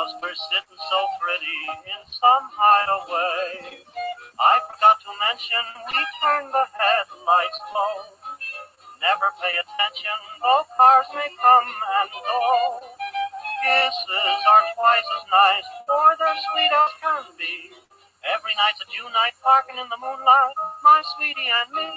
house we're sitting so pretty in some hideaway. I forgot to mention we turn the headlights low. Never pay attention, though cars may come and go. Kisses are twice as nice, or they're sweet as can be. Every night's a June night, parking in the moonlight, my sweetie and me.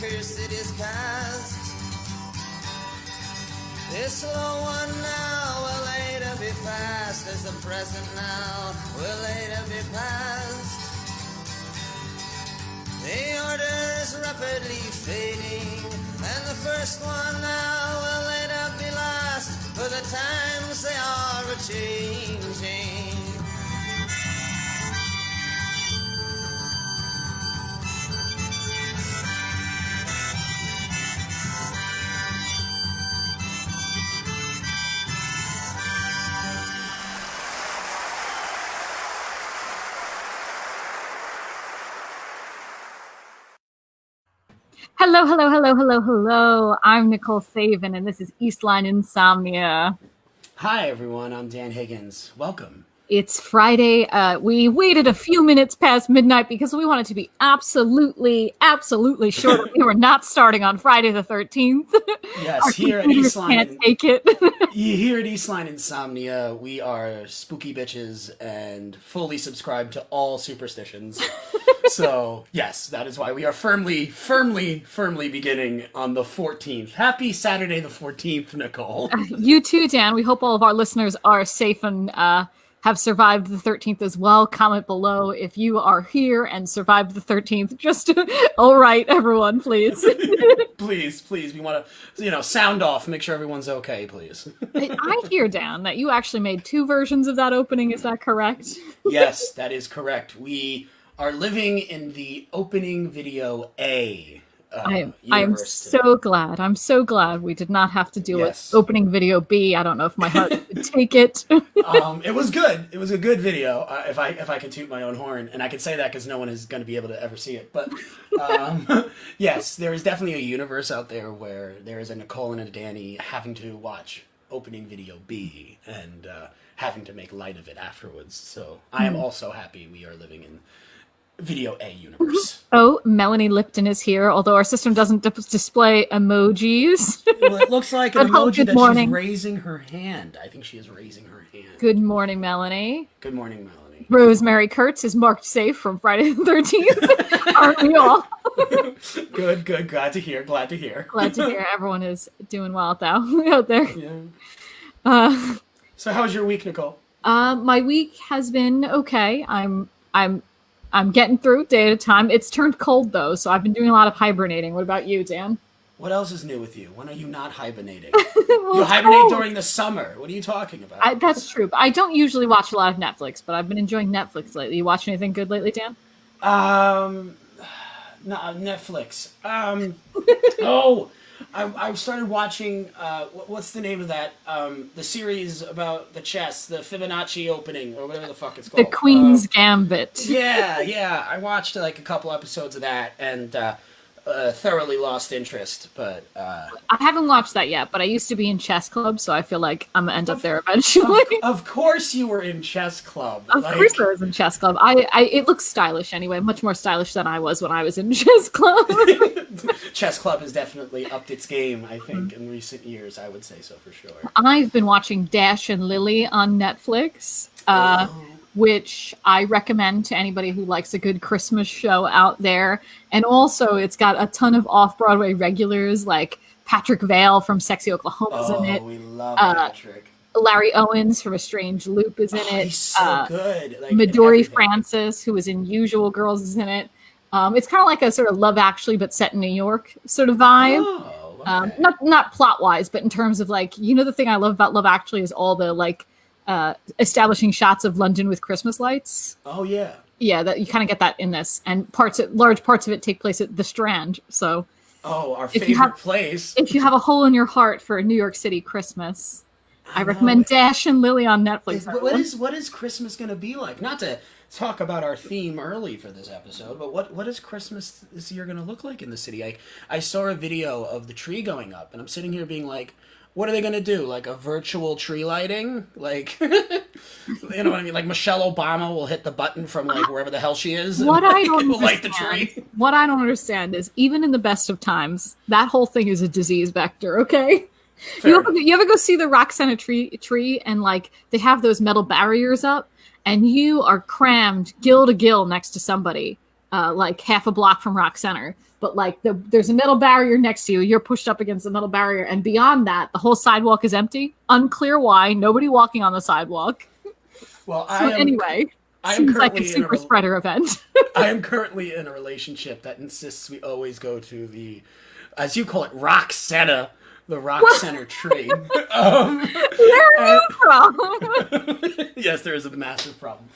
curse it is cast. This little one now will later be past, as the present now will later be past. The order is rapidly fading, and the first one now will later be last, for the times they are a-changing. Hello, hello, hello, hello, hello. I'm Nicole Saban, and this is EastLine Insomnia. Hi, everyone. I'm Dan Higgins. Welcome. It's Friday. We waited a few minutes past midnight because we wanted to be absolutely sure that we were not starting on Friday the 13th. Yes, here at EastLine. Can't take it. Here at EastLine Insomnia, we are spooky bitches and fully subscribed to all superstitions. So, yes, that is why we are firmly beginning on the 14th. Happy Saturday the 14th, Nicole. You too, Dan. We hope all of our listeners are safe and have survived the 13th as well. Comment below if you are here and survived the 13th. Just, all right, everyone, please. Please, we want to, sound off, make sure everyone's okay, please. I hear, Dan, that you actually made two versions of that opening. Is that correct? Yes, that is correct. We are living in the opening video A. I am so glad. I'm so glad we did not have to do it. Opening video B. I don't know if my heart could take it. It was good. It was a good video. If I can toot my own horn, and I can say that because no one is going to be able to ever see it. But yes, there is definitely a universe out there where there is a Nicole and a Danny having to watch opening video B and having to make light of it afterwards. So I am also happy we are living in Video A universe. Oh, Melanie Lipton is here, although our system doesn't display emojis. Well, it looks like an emoji that she's raising her hand. I think she is raising her hand. Good morning, Melanie. Good morning, Melanie. Rosemary Kurtz is marked safe from Friday the 13th. Aren't we all? Good. Glad to hear. Glad to hear everyone is doing well out there. Yeah. So how was your week, Nicole? My week has been okay. I'm getting through day at a time. It's turned cold, though, so I've been doing a lot of hibernating. What about you, Dan? What else is new with you? When are you not hibernating? You hibernate during the summer. What are you talking about? That's true. But I don't usually watch a lot of Netflix, but I've been enjoying Netflix lately. You watch anything good lately, Dan? No, Netflix. I started watching, what's the name of that? The series about the chess, the Fibonacci opening, or whatever the fuck it's called. The Queen's Gambit. Yeah. I watched like a couple episodes of that and thoroughly lost interest, but... I haven't watched that yet, but I used to be in chess club, so I feel like I'm going to end up there eventually. Of course you were in chess club. Of course I was in chess club. It looks stylish anyway, much more stylish than I was when I was in chess club. Chess club has definitely upped its game, I think, in recent years. I would say so for sure. I've been watching Dash and Lily on Netflix, which I recommend to anybody who likes a good Christmas show out there. And also, it's got a ton of off-Broadway regulars, like Patrick Vale from Sexy Oklahoma's in it. Oh, we love Patrick. Larry Owens from A Strange Loop is in it. He's so good. Like, Midori Francis, who was in Usual Girls, is in it. It's kind of like a sort of Love Actually, but set in New York sort of vibe. Oh, okay. Not plot-wise, but in terms of like, the thing I love about Love Actually is all the like establishing shots of London with Christmas lights. Oh yeah. Yeah, that you kind of get that in this, and large parts of it take place at the Strand. So, our favorite place. If you have a hole in your heart for New York City Christmas, I recommend Dash and Lily on Netflix. What is Christmas going to be like? Not to talk about our theme early for this episode, but what is Christmas this year going to look like in the city? I saw a video of the tree going up, and I'm sitting here being like, what are they going to do? Like a virtual tree lighting? Like, you know what I mean? Like Michelle Obama will hit the button from like wherever the hell she is. What and, I don't will light the tree. What I don't understand is even in the best of times, that whole thing is a disease vector. Okay. You ever go see the Roxanna tree and like they have those metal barriers up and you are crammed gill to gill next to somebody. like half a block from Rock Center. But like there's a metal barrier next to you. You're pushed up against the metal barrier, and beyond that, the whole sidewalk is empty. Unclear why. Nobody walking on the sidewalk. Well, Anyway, seems like a super spreader event. I am currently in a relationship that insists we always go to the, as you call it, Rock Center. The Rock Center tree. Where are you from? Yes, there is a massive problem.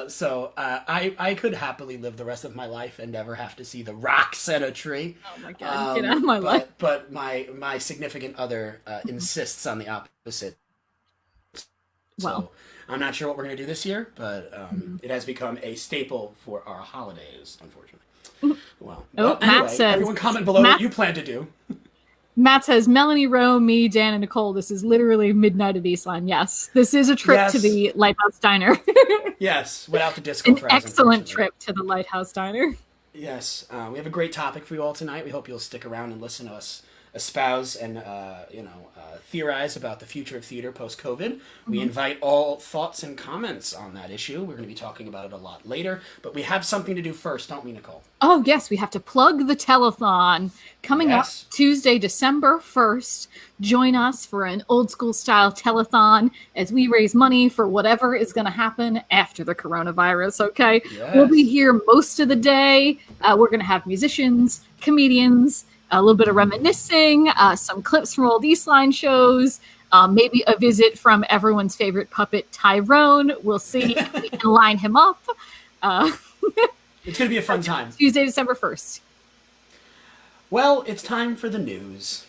So I could happily live the rest of my life and never have to see the Rock Center tree. Oh my god, get out of my life. But my significant other insists on the opposite. So Well, I'm not sure what we're going to do this year, but it has become a staple for our holidays, unfortunately. Well, Matt anyway, says, everyone comment below what you plan to do. Matt says, Melanie, Rowe, me, Dan, and Nicole, this is literally midnight at EastLine. Yes, this is a trip to the Lighthouse Diner. Yes, without the disco An fries, excellent trip to the Lighthouse Diner. Yes, we have a great topic for you all tonight. We hope you'll stick around and listen to us espouse and theorize about the future of theater post-COVID. We invite all thoughts and comments on that issue. We're going to be talking about it a lot later, but we have something to do first, don't we, Nicole? Oh, yes, we have to plug the telethon coming up Tuesday, December 1st. Join us for an old school style telethon as we raise money for whatever is going to happen after the coronavirus, okay? Yes. We'll be here most of the day. We're going to have musicians, comedians, a little bit of reminiscing, some clips from old EastLine shows, maybe a visit from everyone's favorite puppet, Tyrone. We'll see if we can line him up. It's going to be a fun time. Tuesday, December 1st. Well, it's time for the news.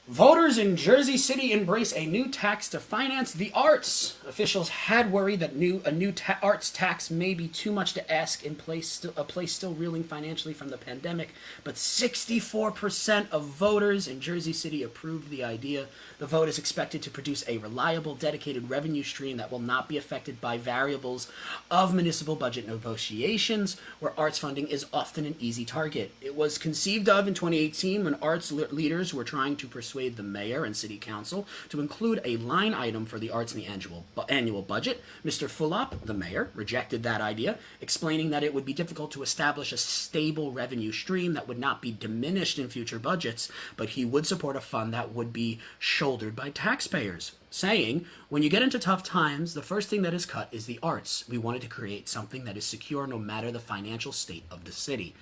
Voters in Jersey City embrace a new tax to finance the arts. Officials had worried that a new arts tax may be too much to ask in a place still reeling financially from the pandemic, but 64% of voters in Jersey City approved the idea. The vote is expected to produce a reliable, dedicated revenue stream that will not be affected by variables of municipal budget negotiations, where arts funding is often an easy target. It was conceived of in 2018 when arts leaders were trying to persuade the mayor and city council to include a line item for the arts in the annual budget. Mr. Fulop, the mayor, rejected that idea, explaining that it would be difficult to establish a stable revenue stream that would not be diminished in future budgets, but he would support a fund that would be shouldered by taxpayers, saying, when you get into tough times, the first thing that is cut is the arts. We wanted to create something that is secure no matter the financial state of the city.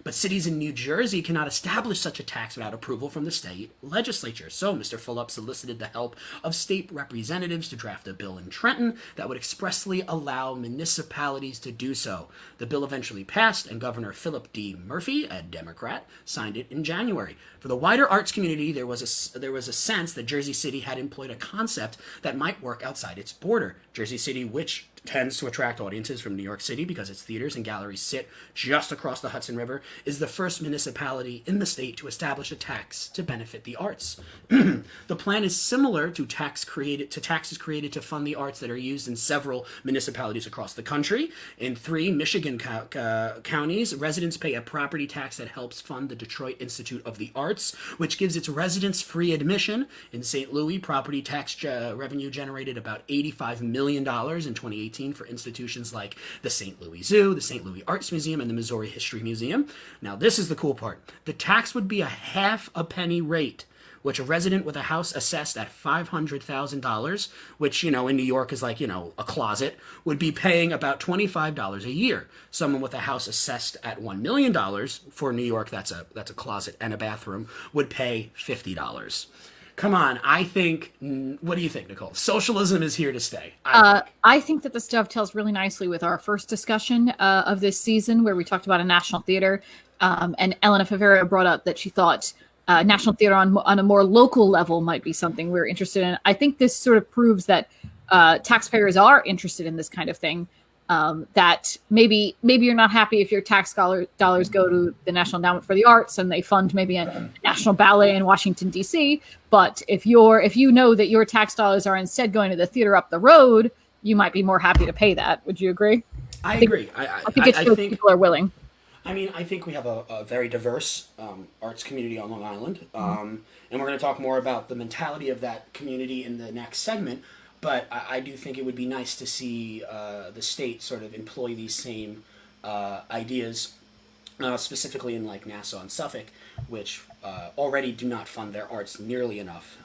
But cities in New Jersey cannot establish such a tax without approval from the state legislature. So Mr. Fulop solicited the help of state representatives to draft a bill in Trenton that would expressly allow municipalities to do so. The bill eventually passed, and Governor Philip D. Murphy, a Democrat, signed it in January. For the wider arts community, there was a sense that Jersey City had employed a concept that might work outside its border. Jersey City, which tends to attract audiences from New York City because its theaters and galleries sit just across the Hudson River, is the first municipality in the state to establish a tax to benefit the arts. The plan is similar to taxes created to fund the arts that are used in several municipalities across the country. In 3 Michigan counties, residents pay a property tax that helps fund the Detroit Institute of the Arts, which gives its residents free admission. In St. Louis, property tax revenue generated about $85 million in 2018 for institutions like the St. Louis Zoo, the St. Louis Arts Museum, and the Missouri History Museum. Now, this is the cool part. The tax would be a half a penny rate, which a resident with a house assessed at $500,000, which, in New York is like, a closet, would be paying about $25 a year. Someone with a house assessed at $1 million, for New York, that's a closet and a bathroom, would pay $50. Come on, what do you think, Nicole? Socialism is here to stay. I think that this dovetails really nicely with our first discussion of this season, where we talked about a national theater, and Elena Favero brought up that she thought national theater on a more local level might be something we're interested in. I think this sort of proves that taxpayers are interested in this kind of thing. That maybe you're not happy if your tax dollars go to the National Endowment for the Arts and they fund maybe a national ballet in Washington, D.C. But if you know that your tax dollars are instead going to the theater up the road, you might be more happy to pay that. Would you agree? I agree. I think it shows people are willing. I mean, I think we have a very diverse arts community on Long Island, and we're going to talk more about the mentality of that community in the next segment. But I do think it would be nice to see the state sort of employ these same ideas, specifically in like Nassau and Suffolk, which already do not fund their arts nearly enough,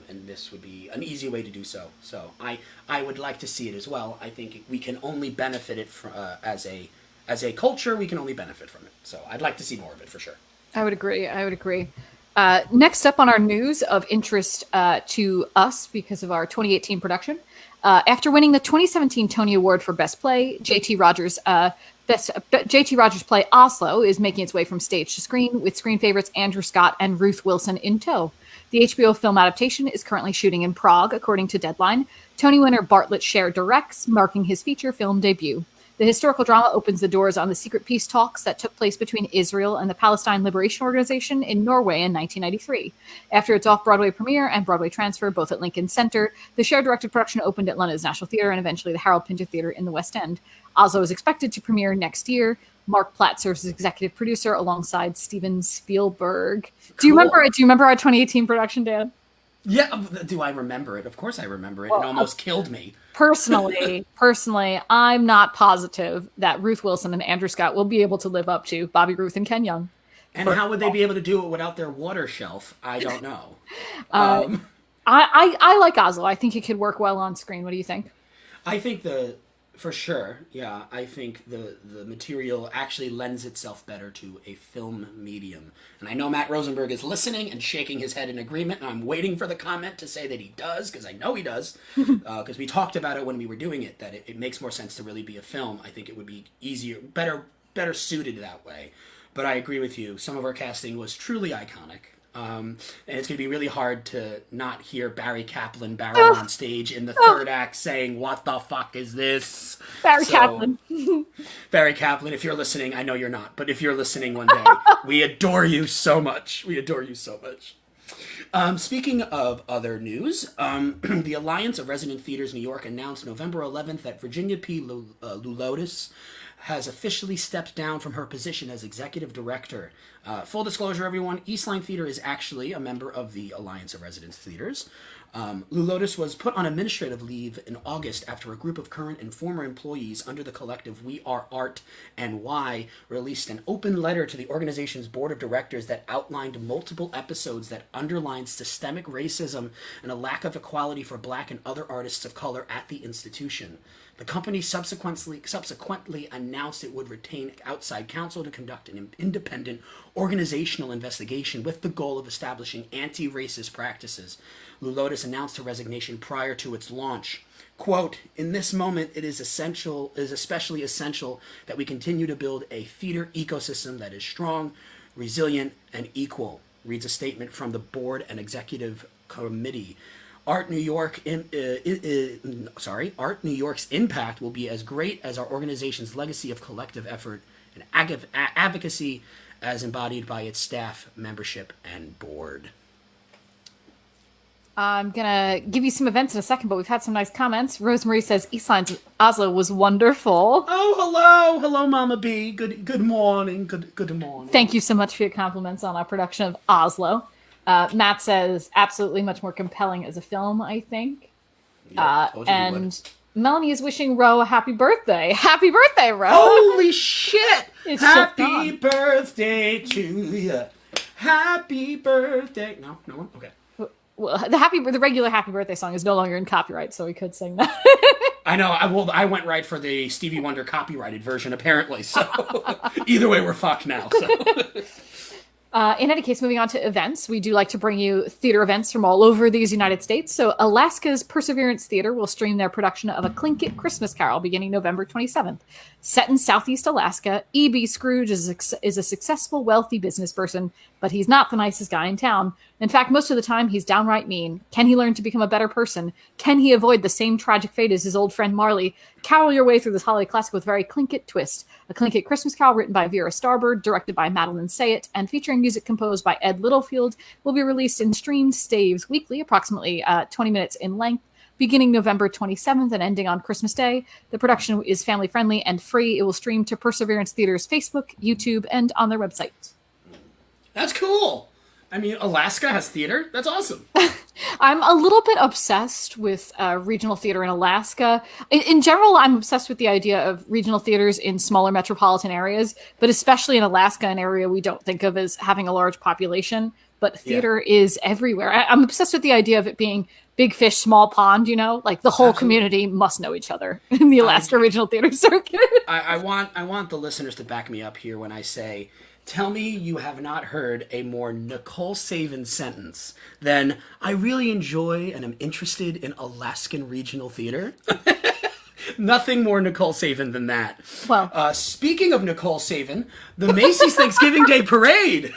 and this would be an easy way to do so. So I would like to see it as well. I think we can only benefit it from, as a culture, we can only benefit from it. So I'd like to see more of it for sure. I would agree. Next up on our news of interest to us because of our 2018 production, after winning the 2017 Tony Award for Best Play, JT Rogers' play Oslo is making its way from stage to screen, with screen favorites Andrew Scott and Ruth Wilson in tow. The HBO film adaptation is currently shooting in Prague, according to Deadline. Tony winner Bartlett Sher directs, marking his feature film debut. The historical drama opens the doors on the secret peace talks that took place between Israel and the Palestine Liberation Organization in Norway in 1993. After its off-Broadway premiere and Broadway transfer, both at Lincoln Center, the shared-directed production opened at London's National Theatre and eventually the Harold Pinter Theatre in the West End. Oslo is expected to premiere next year. Mark Platt serves as executive producer alongside Steven Spielberg. Cool. Do you remember our 2018 production, Dan? Yeah, do I remember it? Of course I remember it. Well, it almost killed me. Personally, I'm not positive that Ruth Wilson and Andrew Scott will be able to live up to Bobby Ruth and Ken Young. And how would they be able to do it without their water shelf? I don't know. I like Oslo. I think it could work well on screen. What do you think? I think for sure, yeah. I think the material actually lends itself better to a film medium. And I know Matt Rosenberg is listening and shaking his head in agreement, and I'm waiting for the comment to say that he does, because I know he does, because we talked about it when we were doing it, that it makes more sense to really be a film. I think it would be easier, better suited that way. But I agree with you. Some of our casting was truly iconic. And it's going to be really hard to not hear Barry Kaplan barrel on stage in the third act saying, "What the fuck is this?" Kaplan. Barry Kaplan, if you're listening, I know you're not, but if you're listening one day, we adore you so much. Speaking of other news, the Alliance of Resident Theaters New York announced November 11th that Virginia P. Lulotis has officially stepped down from her position as executive director. Full disclosure, everyone, EastLine Theater is actually a member of the Alliance of Residence Theaters. Lulotis was put on administrative leave in August after a group of current and former employees under the collective We Are Art and Why released an open letter to the organization's board of directors that outlined multiple episodes that underlined systemic racism and a lack of equality for Black and other artists of color at the institution. The company subsequently announced it would retain outside counsel to conduct an independent organizational investigation with the goal of establishing anti-racist practices. Lulotis announced her resignation prior to its launch. Quote, "In this moment, it is especially essential that we continue to build a theater ecosystem that is strong, resilient, and equal," reads a statement from the board and executive committee. Art New York's impact will be as great as our organization's legacy of collective effort and advocacy as embodied by its staff, membership, and board. I'm going to give you some events in a second, but we've had some nice comments. Rosemarie says EastLine's Oslo was wonderful. Oh, hello, Mama B. Good morning. Good morning. Thank you so much for your compliments on our production of Oslo. Matt says absolutely much more compelling as a film, I think. And Melanie is wishing Ro a happy birthday. Happy birthday, Ro! Holy shit! Happy birthday to you. Happy birthday. No one? Okay. Well, the regular happy birthday song is no longer in copyright, so we could sing that. I know. I went right for the Stevie Wonder copyrighted version, apparently. So either way, we're fucked now. So. In any case, moving on to events, we do like to bring you theater events from all over these United States. So Alaska's Perseverance Theater will stream their production of A Tlingit Christmas Carol beginning November 27th. Set in Southeast Alaska, E.B. Scrooge is a successful, wealthy business person, but he's not the nicest guy in town. In fact, most of the time, he's downright mean. Can he learn to become a better person? Can he avoid the same tragic fate as his old friend Marley? Carol your way through this holiday classic with a very Tlingit twist. A Tlingit Christmas Carol written by Vera Starbird, directed by Madeline Sayet, and featuring music composed by Ed Littlefield, will be released in streamed staves weekly, approximately 20 minutes in length. beginning November 27th and ending on Christmas Day. The production is family-friendly and free. It will stream to Perseverance Theater's Facebook, YouTube, and on their website. That's cool. I mean, Alaska has theater? That's awesome. I'm a little bit obsessed with regional theater in Alaska. In general, I'm obsessed with the idea of regional theaters in smaller metropolitan areas, but especially in Alaska, an area we don't think of as having a large population. But theater is everywhere. I'm obsessed with the idea of it being big fish, small pond, you know? Like the whole community must know each other in the Alaska Regional Theater Circuit. I want the listeners to back me up here when I say, tell me you have not heard a more Nicole Saban sentence than, I really enjoy and am interested in Alaskan regional theater. Nothing more Nicole Saban than that. Well, speaking of Nicole Saban, the Macy's Thanksgiving Day Parade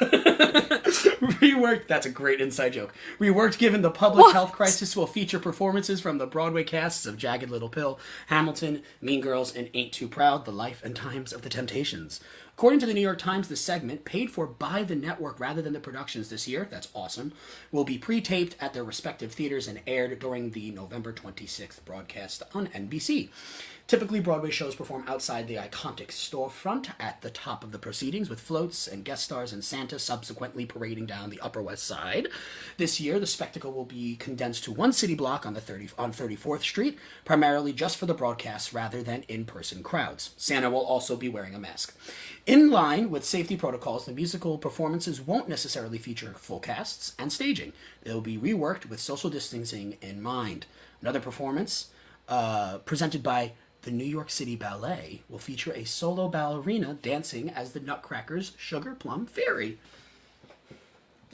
reworked. That's a great inside joke. Reworked given the public health crisis will feature performances from the Broadway casts of Jagged Little Pill, Hamilton, Mean Girls, and Ain't Too Proud, The Life and Times of the Temptations. According to the New York Times, the segment, paid for by the network rather than the productions this year, that's awesome, will be pre-taped at their respective theaters and aired during the November 26th broadcast on NBC. Typically, Broadway shows perform outside the iconic storefront at the top of the proceedings, with floats and guest stars and Santa subsequently parading down the Upper West Side. This year, the spectacle will be condensed to one city block on 34th Street, primarily just for the broadcasts rather than in-person crowds. Santa will also be wearing a mask. In line with safety protocols, the musical performances won't necessarily feature full casts and staging. They'll be reworked with social distancing in mind. Another performance, presented by the New York City Ballet, will feature a solo ballerina dancing as the Nutcracker's Sugar Plum Fairy.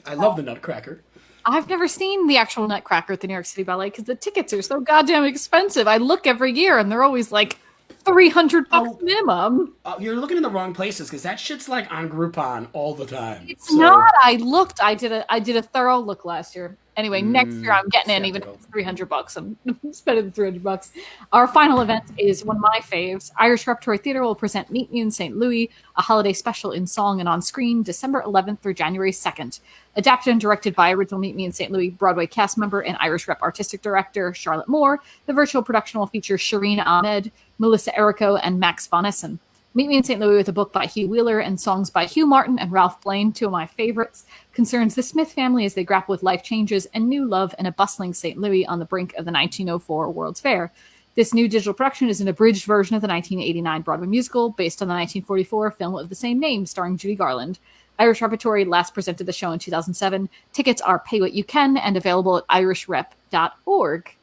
I love the Nutcracker. I've never seen the actual Nutcracker at the New York City Ballet because the tickets are so goddamn expensive. I look every year and they're always like $300 minimum. You're looking in the wrong places because that shit's like on Groupon all the time. It's not. I looked. I did a thorough look last year. Anyway, next year I'm getting in, even if it's $300. I'm spending the $300. Our final event is one of my faves. Irish Repertory Theatre will present Meet Me in St. Louis, a holiday special in song and on screen, December 11th through January 2nd. Adapted and directed by original Meet Me in St. Louis Broadway cast member and Irish Rep artistic director Charlotte Moore, the virtual production will feature Shireen Ahmed, Melissa Errico, and Max von Essen. Meet Me in St. Louis with a book by Hugh Wheeler and songs by Hugh Martin and Ralph Blaine, two of my favorites, concerns the Smith family as they grapple with life changes and new love in a bustling St. Louis on the brink of the 1904 World's Fair. This new digital production is an abridged version of the 1989 Broadway musical based on the 1944 film of the same name starring Judy Garland. Irish Repertory last presented the show in 2007. Tickets are pay what you can and available at irishrep.org.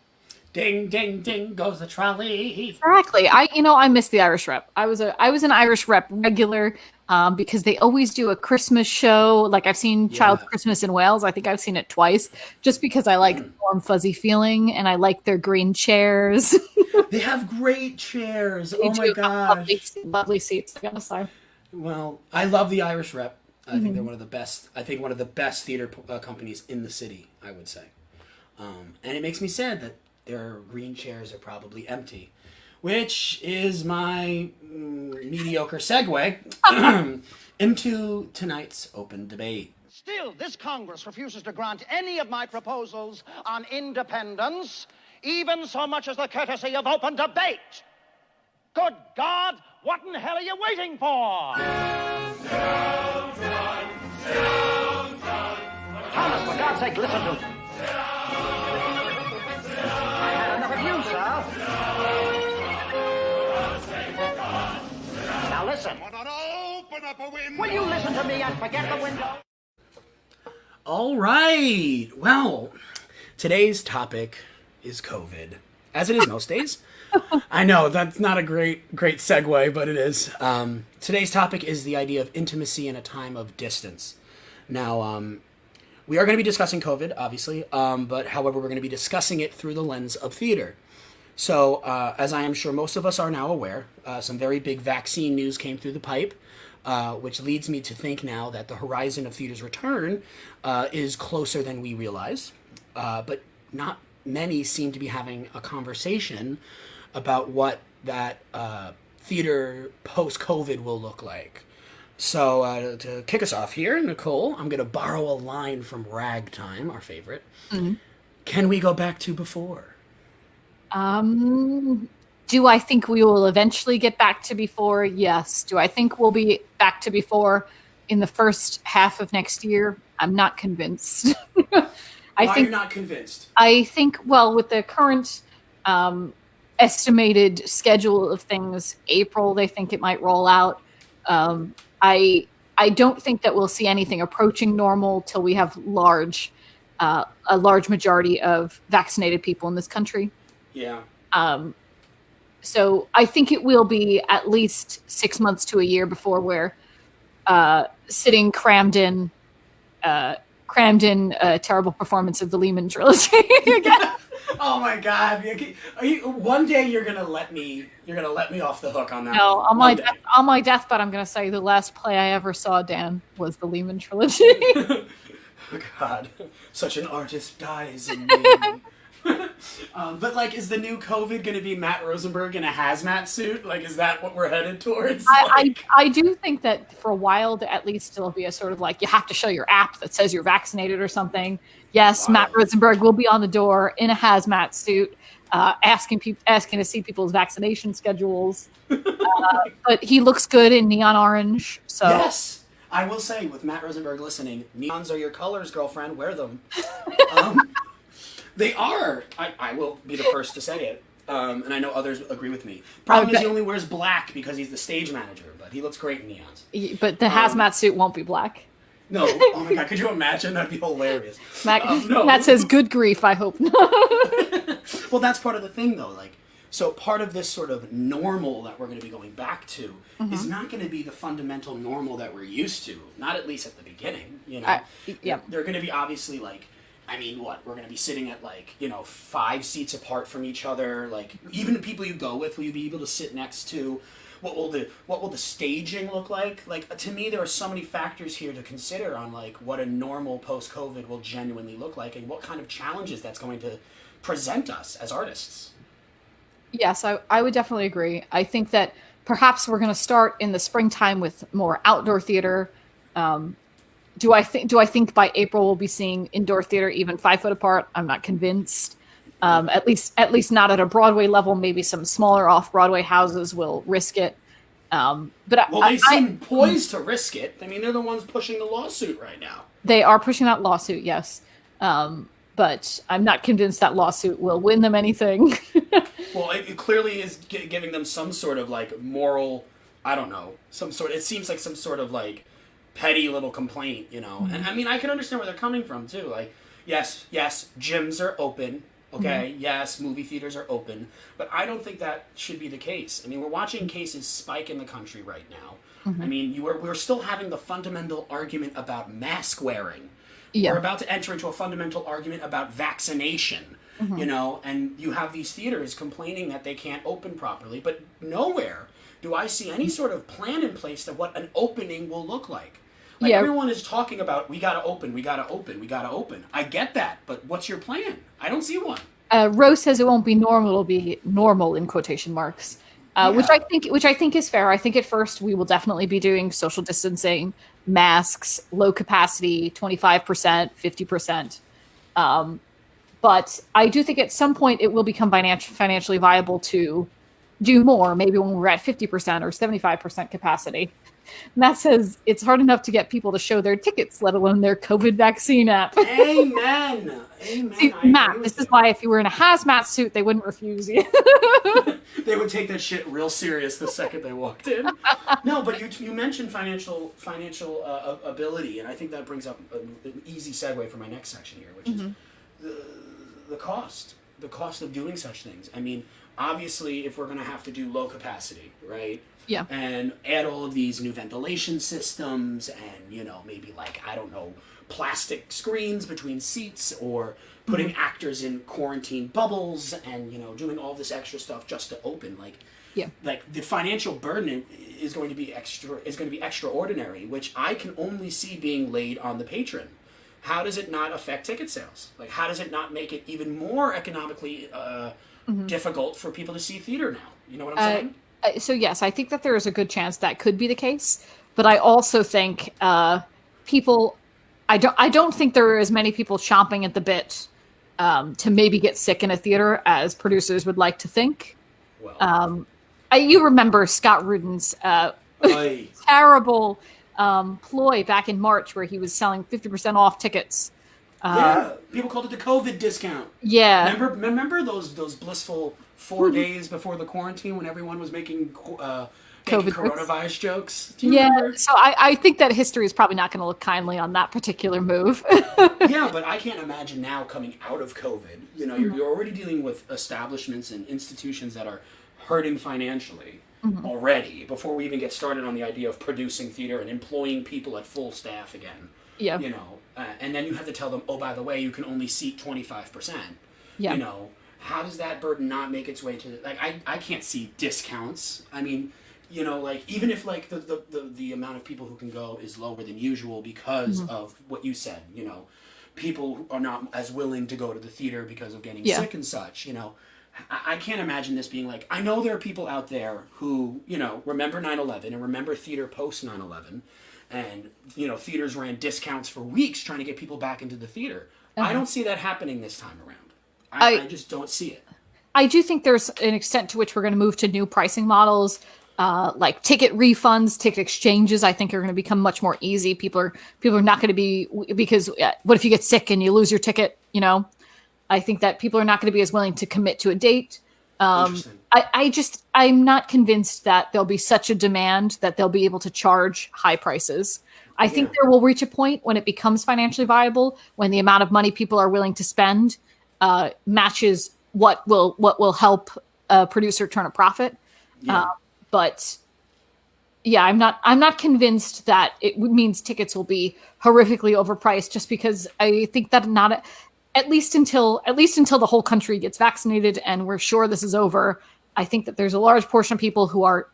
Ding, ding, ding goes the trolley. Exactly. I miss the Irish Rep. I was an Irish Rep regular because they always do a Christmas show. Like I've seen Child's Christmas in Wales. I think I've seen it twice just because I like the warm, fuzzy feeling and I like their green chairs. They have great chairs. Oh my gosh. Lovely seats, I gotta say. Well, I love the Irish Rep. I think they're one of the best. I think one of the best theater companies in the city, I would say. And it makes me sad that their green chairs are probably empty, which is my mediocre segue into tonight's open debate. Still, this Congress refuses to grant any of my proposals on independence, even so much as the courtesy of open debate. Good God, what in hell are you waiting for? Thomas, for God's sake, listen to me. I had enough of you, sir. Now listen. Open up a window. Will you listen to me and forget the window? All right. Well, today's topic is COVID, as it is most days. I know that's not a great segue, but it is. Today's topic is the idea of intimacy in a time of distance. Now, we are going to be discussing COVID, obviously, but however, we're going to be discussing it through the lens of theater. So, as I am sure most of us are now aware, some very big vaccine news came through the pipe, which leads me to think now that the horizon of theater's return is closer than we realize. But not many seem to be having a conversation about what that theater post-COVID will look like. So to kick us off here, Nicole, I'm going to borrow a line from Ragtime, our favorite. Mm-hmm. Can we go back to before? Do I think we will eventually get back to before? Yes. Do I think we'll be back to before in the first half of next year? I'm not convinced. Why are you not convinced? I think, well, with the current estimated schedule of things, April, they think it might roll out. I don't think that we'll see anything approaching normal till we have a large majority of vaccinated people in this country. Yeah. So I think it will be at least 6 months to a year before we're sitting crammed in a terrible performance of the Lehman trilogy again. Oh my God! One day you're gonna let me off the hook on that. No, one. On my deathbed, I'm gonna say the last play I ever saw, Dan, was the Lehman trilogy. Oh God, such an artist dies in me. But like, is the new COVID going to be Matt Rosenberg in a hazmat suit? Like, is that what we're headed towards? I do think that for a while, at least it'll be a sort of like, you have to show your app that says you're vaccinated or something. Yes, wow. Matt Rosenberg will be on the door in a hazmat suit, asking to see people's vaccination schedules. But he looks good in neon orange. So yes, I will say, with Matt Rosenberg listening, neons are your colors, girlfriend. Wear them. They are. I will be the first to say it. And I know others agree with me. Problem is he only wears black because he's the stage manager, but he looks great in neons. But the hazmat suit won't be black. No. Oh my God, could you imagine? That'd be hilarious. Matt says, good grief, I hope not. Well, that's part of the thing, though. Like, so part of this sort of normal that we're going to be going back to is not going to be the fundamental normal that we're used to. Not at least at the beginning, you know? Yeah. They're going to be obviously like, I mean, what? We're going to be sitting at, like, 5 seats apart from each other. Like, even the people you go with, will you be able to sit next to? What will the staging look like? Like, to me, there are so many factors here to consider on, like, what a normal post-COVID will genuinely look like and what kind of challenges that's going to present us as artists. Yes, I would definitely agree. I think that perhaps we're going to start in the springtime with more outdoor theater. Do I think by April we'll be seeing indoor theater even 5 foot apart? I'm not convinced. At least not at a Broadway level. Maybe some smaller off-Broadway houses will risk it. They seem poised to risk it. I mean, they're the ones pushing the lawsuit right now. They are pushing that lawsuit, yes. But I'm not convinced that lawsuit will win them anything. Well, it clearly is giving them some sort of, like, moral, I don't know, it seems like some sort of, like, petty little complaint, Mm-hmm. And I mean, I can understand where they're coming from, too. Like, yes, gyms are open, okay? Mm-hmm. Yes, movie theaters are open. But I don't think that should be the case. I mean, we're watching cases spike in the country right now. Mm-hmm. I mean, we're still having the fundamental argument about mask wearing. Yeah. We're about to enter into a fundamental argument about vaccination, and you have these theaters complaining that they can't open properly, but nowhere do I see any sort of plan in place of what an opening will look like. Like, everyone is talking about, we gotta open. I get that, but what's your plan? I don't see one. Rose says it won't be normal, it'll be normal in quotation marks. Which I think is fair. I think at first we will definitely be doing social distancing, masks, low capacity, 25%, 50%. But I do think at some point it will become financially viable to do more, maybe when we're at 50% or 75% capacity. Matt says it's hard enough to get people to show their tickets, let alone their COVID vaccine app. Amen. See, Matt, this is why if you were in a hazmat suit, they wouldn't refuse you. They would take that shit real serious the second they walked in. No, but you mentioned financial ability, and I think that brings up an easy segue for my next section here, which is the cost of doing such things. I mean, obviously, if we're going to have to do low capacity, right? Yeah. And add all of these new ventilation systems and, maybe plastic screens between seats or putting actors in quarantine bubbles and, doing all this extra stuff just to open. Like the financial burden is going to be extraordinary, which I can only see being laid on the patron. How does it not affect ticket sales? Like, how does it not make it even more economically difficult for people to see theater now? You know what I'm saying? So yes, I think that there is a good chance that could be the case, but I also think people. I don't think there are as many people chomping at the bit to maybe get sick in a theater, as producers would like to think. Well, You remember Scott Rudin's I, terrible ploy back in March where he was selling 50% off tickets. yeah, people called it the COVID discount. Yeah. Remember those blissful 4 days before the quarantine when everyone was making COVID coronavirus jokes? Do you Yeah, remember? so I think that history is probably not going to look kindly on that particular move. Yeah, but I can't imagine now coming out of COVID. You know, you're already dealing with establishments and institutions that are hurting financially already before we even get started on the idea of producing theater and employing people at full staff again. Yeah. You know, and then you have to tell them, oh, by the way, you can only seat 25%. Yeah. You know, how does that burden not make its way to, like, I can't see discounts. I mean, you know, like, even if, like, the amount of people who can go is lower than usual because of what you said, you know, people who are not as willing to go to the theater because of getting sick and such, you know. I can't imagine this being like, I know there are people out there who, you know, remember 9/11 and remember theater post 9/11, and, you know, theaters ran discounts for weeks trying to get people back into the theater. I don't see that happening this time around. I just don't see it. I do think there's an extent to which we're going to move to new pricing models, like ticket refunds, ticket exchanges. I think are going to become much more easy. People are not going to be, because what if you get sick and you lose your ticket? You know, I think that people are not going to be as willing to commit to a date. Interesting. I'm not convinced that there'll be such a demand that they'll be able to charge high prices. I think there will reach a point when it becomes financially viable, when the amount of money people are willing to spend matches what will help a producer turn a profit. Yeah. But yeah, I'm not convinced that it means tickets will be horrifically overpriced, just because I think that not at least until the whole country gets vaccinated and we're sure this is over. I think that there's a large portion of people who are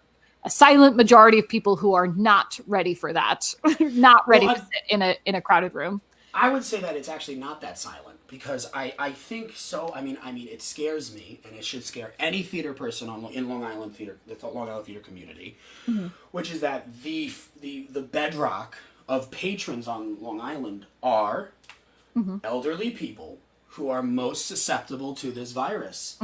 a silent majority of people who are not ready for that, not ready to sit in a crowded room. I would say that it's actually not that silent, because I think so. I mean, it scares me, and it should scare any theater person in Long Island theater, the Long Island theater community, which is that the bedrock of patrons on Long Island are elderly people who are most susceptible to this virus,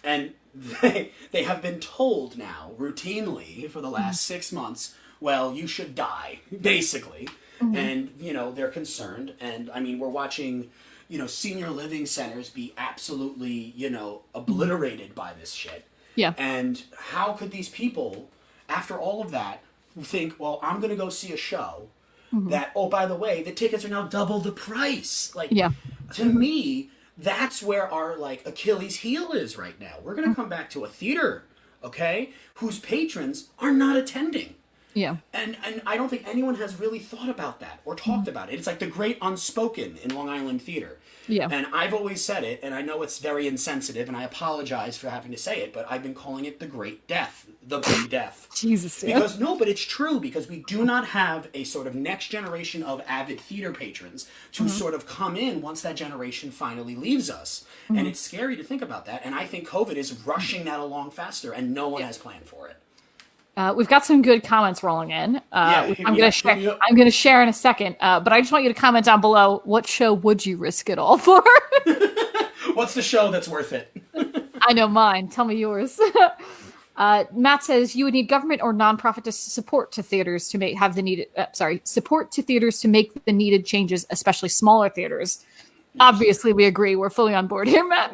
and they have been told now routinely for the last 6 months, well, you should die, basically. And, you know, they're concerned. And, I mean, we're watching, you know, senior living centers be absolutely, you know, obliterated by this shit. Yeah. And how could these people, after all of that, think, well, I'm going to go see a show that, oh, by the way, the tickets are now double the price. Like, to me, that's where our, like, Achilles heel is right now. We're going to come back to a theater, okay, whose patrons are not attending. Yeah. And I don't think anyone has really thought about that or talked about it. It's like the great unspoken in Long Island theater. Yeah. And I've always said it, and I know it's very insensitive, and I apologize for having to say it, but I've been calling it the Great Death, the Big Death. Jesus. Because, no, but it's true, because we do not have a sort of next generation of avid theater patrons to sort of come in once that generation finally leaves us. And it's scary to think about that, and I think COVID is rushing that along faster, and no one has planned for it. We've got some good comments rolling in. I'm going to share in a second, but I just want you to comment down below, what show would you risk it all for? What's the show that's worth it? I know mine. Tell me yours. Matt says you would need government or nonprofit support to theaters to make the needed changes, especially smaller theaters. Obviously, we agree. We're fully on board here, Matt.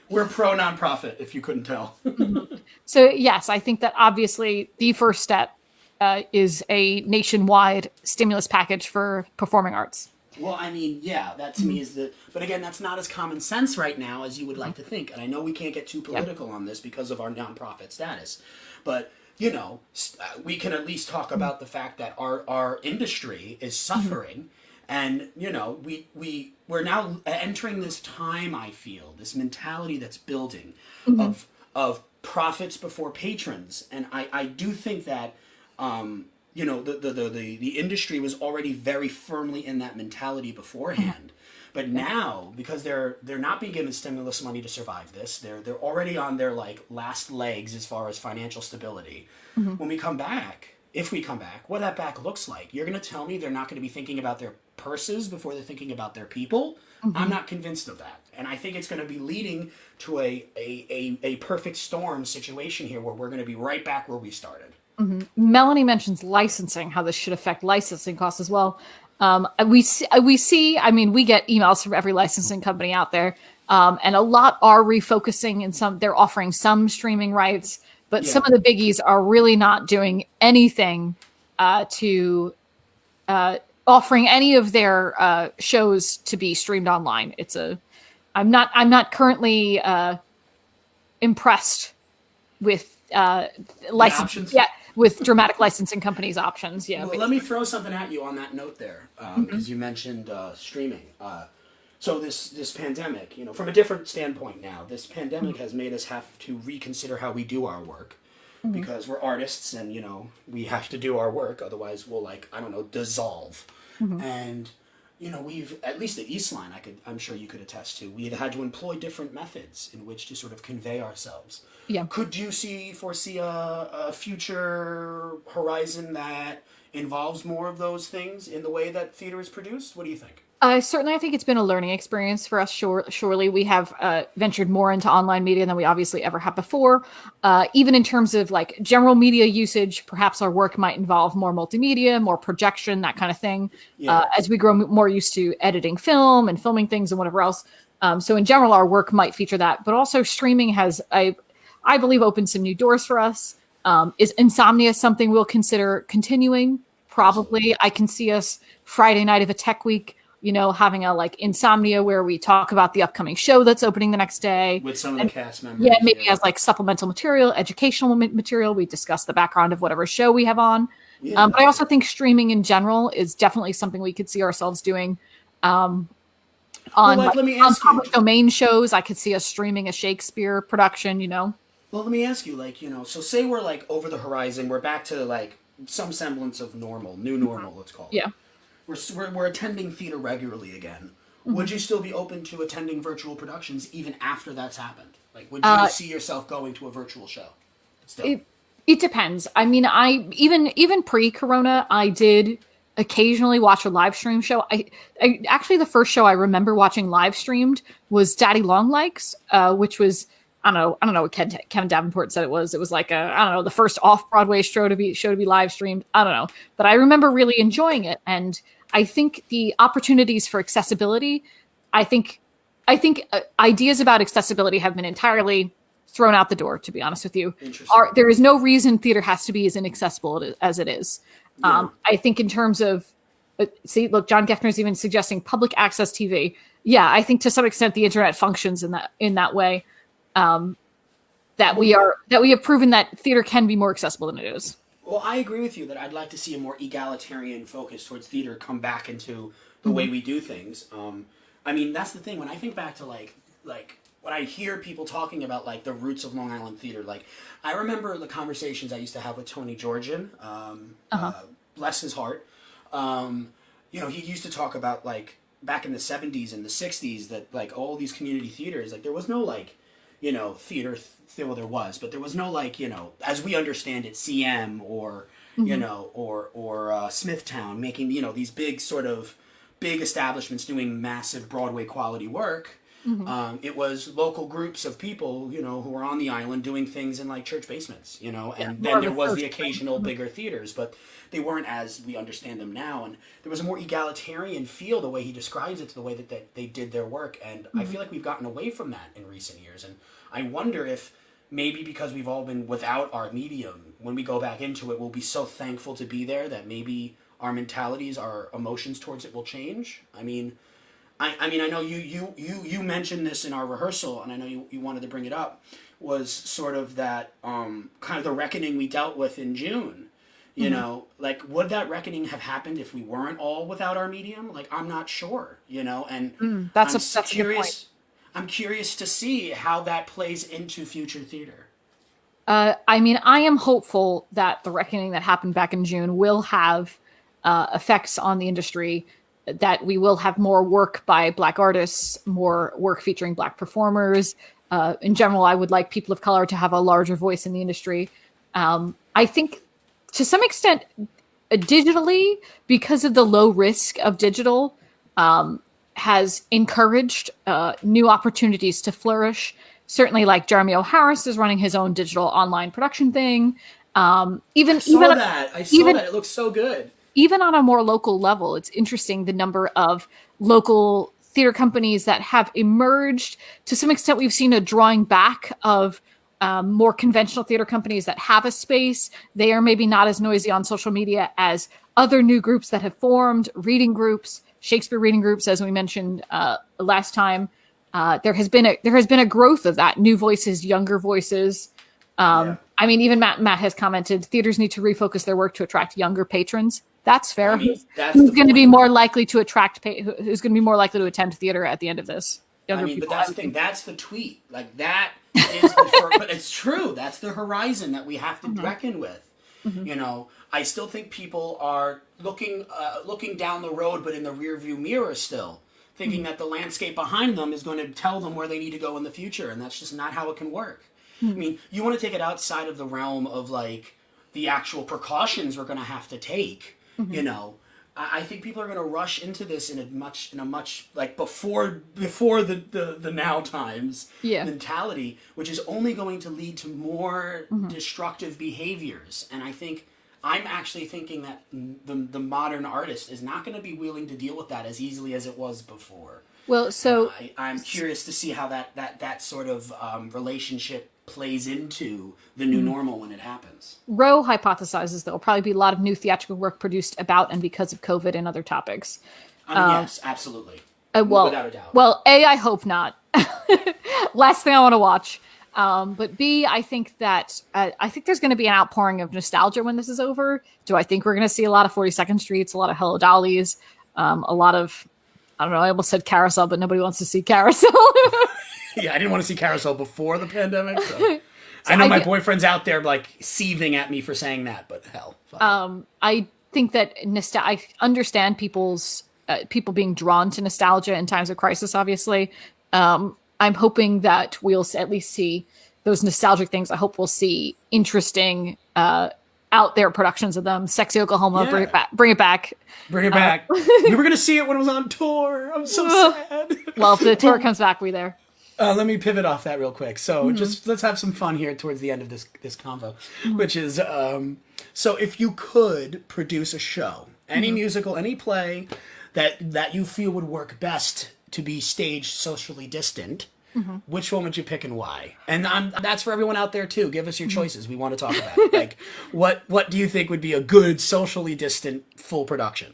We're pro nonprofit, if you couldn't tell. So yes, I think that obviously the first step is a nationwide stimulus package for performing arts. Well, I mean, yeah, that to me is but again, that's not as common sense right now as you would like to think. And I know we can't get too political on this because of our nonprofit status. But, you know, we can at least talk about the fact that our industry is suffering. And, you know, we're now entering this time, I feel, this mentality that's building of profits before patrons. And I do think that, you know, the industry was already very firmly in that mentality beforehand. But now, because they're not being given stimulus money to survive this, they're already on their, like, last legs as far as financial stability. When we come back, if we come back, what that back looks like. You're going to tell me they're not going to be thinking about their purses before they're thinking about their people? I'm not convinced of that. And I think it's going to be leading to a perfect storm situation here where we're going to be right back where we started. Melanie mentions licensing, how this should affect licensing costs as well. We see, I mean, we get emails from every licensing company out there, and a lot are refocusing, and they're offering some streaming rights, but some of the biggies are really not doing anything to offering any of their shows to be streamed online. I'm not currently impressed with license. Yeah, with dramatic licensing companies' options. Yeah. Well, let me throw something at you on that note there, because you mentioned streaming. So this pandemic, from a different standpoint now, this pandemic has made us have to reconsider how we do our work, because we're artists and, we have to do our work. Otherwise we'll dissolve. And, we've, at least at EastLine, I'm sure you could attest to, we've had to employ different methods in which to sort of convey ourselves. Yeah. Could you foresee a future horizon that involves more of those things in the way that theater is produced? What do you think? Certainly, I think it's been a learning experience for us. Surely, we have ventured more into online media than we obviously ever have before. Even in terms of like general media usage, perhaps our work might involve more multimedia, more projection, that kind of thing. As we grow more used to editing film and filming things and whatever else. So in general, our work might feature that. But also streaming has, I believe, opened some new doors for us. Is Insomnia something we'll consider continuing? Probably. I can see us Friday night of a tech week, having a Insomnia where we talk about the upcoming show that's opening the next day. With some of the cast members. Yeah, maybe as supplemental material, educational material. We discuss the background of whatever show we have on. Yeah. But I also think streaming in general is definitely something we could see ourselves doing. On public domain shows, I could see us streaming a Shakespeare production, Well, let me ask you, so say we're over the horizon, we're back to some semblance of normal, new normal, let's call it. Yeah. We're attending theater regularly again. Would you still be open to attending virtual productions even after that's happened? Would you see yourself going to a virtual show still? It depends. I mean, even pre-corona, I did occasionally watch a live stream show. I actually, the first show I remember watching live streamed was Daddy Longlegs, which was, I don't know what Kevin Davenport said it was. It was the first off-Broadway show to be live streamed. I don't know. But I remember really enjoying it. And I think the opportunities for accessibility, I think ideas about accessibility have been entirely thrown out the door, to be honest with you. There is no reason theater has to be as inaccessible as it is. Yeah. I think in terms of, look, John Geffner's even suggesting public access TV. Yeah, I think to some extent the internet functions in that way. That we have proven that theater can be more accessible than it is. Well, I agree with you that I'd like to see a more egalitarian focus towards theater come back into the way we do things. I mean, that's the thing. When I think back to when I hear people talking about the roots of Long Island theater, I remember the conversations I used to have with Tony Georgian. Bless his heart. He used to talk about back in the 70s and the 60s that all these community theaters, there was no theater. Well, there was, but there was no as we understand it, CM or or Smithtown making these big big establishments doing massive Broadway quality work. It was local groups of people who were on the island doing things in church basements, and then there was the occasional bigger theaters, but they weren't as we understand them now. And there was a more egalitarian feel, the way he describes it, to the way that they did their work. And I feel like we've gotten away from that in recent years. And I wonder if maybe because we've all been without our medium, when we go back into it, we'll be so thankful to be there that maybe our mentalities, our emotions towards it will change. I mean, I know you mentioned this in our rehearsal, and I know you wanted to bring it up, was sort of that kind of the reckoning we dealt with in June. Would that reckoning have happened if we weren't all without our medium? I'm not sure, and that's a good point. I'm curious to see how that plays into future theater. I mean, I am hopeful that the reckoning that happened back in June will have effects on the industry, that we will have more work by Black artists, more work featuring Black performers. In general, I would like people of color to have a larger voice in the industry. I think to some extent, digitally, because of the low risk of digital, has encouraged new opportunities to flourish. Certainly, like Jeremy O. Harris is running his own digital online production thing. I saw that. It looks so good. Even on a more local level, it's interesting the number of local theater companies that have emerged. To some extent, we've seen a drawing back of more conventional theater companies that have a space. They are maybe not as noisy on social media as other new groups that have formed, reading groups, Shakespeare reading groups, as we mentioned last time. There has been a growth of that, new voices, younger voices. I mean, even Matt has commented, theaters need to refocus their work to attract younger patrons. That's fair. I mean, who's going to be more likely to attract? Who's going to be more likely to attend theater at the end of this? Younger people. But that's the thing. That's the tweet. Like that is but it's true. That's the horizon that we have to reckon with. You know, I still think people are looking down the road, but in the rearview mirror still, thinking that the landscape behind them is going to tell them where they need to go in the future, and that's just not how it can work. I mean, you want to take it outside of the realm of like the actual precautions we're going to have to take. You know, I think people are going to rush into this in a much like before the now times mentality, which is only going to lead to more destructive behaviors. And I think I'm actually thinking that the modern artist is not going to be willing to deal with that as easily as it was before. Well, so I'm curious to see how that sort of relationship plays into the new normal when it happens. Rowe hypothesizes there will probably be a lot of new theatrical work produced about and because of COVID and other topics. Yes, absolutely. Well, without a doubt. Well, A, I hope not. Last thing I want to watch. But B, I think that I think there's going to be an outpouring of nostalgia when this is over. Do I think we're going to see a lot of 42nd Streets, a lot of Hello Dollys, a lot of, I don't know, I almost said Carousel, but nobody wants to see Carousel. Yeah, I didn't want to see Carousel before the pandemic. So. I know my boyfriend's out there like seething at me for saying that, but hell. I think that I understand people being drawn to nostalgia in times of crisis, obviously. I'm hoping that we'll at least see those nostalgic things. I hope we'll see interesting out there productions of them. Sexy Oklahoma, bring it back. Bring it back. We were going to see it when it was on tour. I'm so sad. Well, if the tour comes back, we there. Let me pivot off that real quick. So just let's have some fun here towards the end of this convo, which is, so if you could produce a show, any musical, any play that you feel would work best to be staged socially distant, which one would you pick and why? And that's for everyone out there too. Give us your choices. We want to talk about it. Like, what do you think would be a good socially distant full production?